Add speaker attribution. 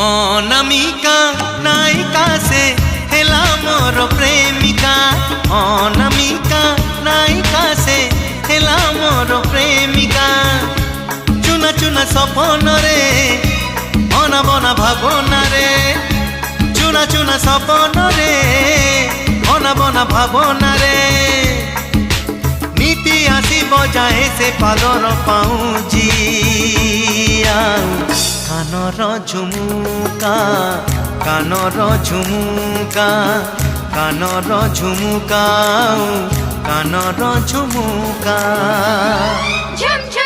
Speaker 1: अनामिका नायिका से हेला मोर प्रेमिका। अनामिका नायिका से हेला मोर प्रेमिका। चुना चुना सपन रे अना बना भावना रे। चुना चुना सपन रे अना बना भावना रे। नीति आसी बजाए से पालर पाऊँजी कानर झुमुका कानर झुमुका कानर झुमुका कानर झुमुका।
Speaker 2: झम झम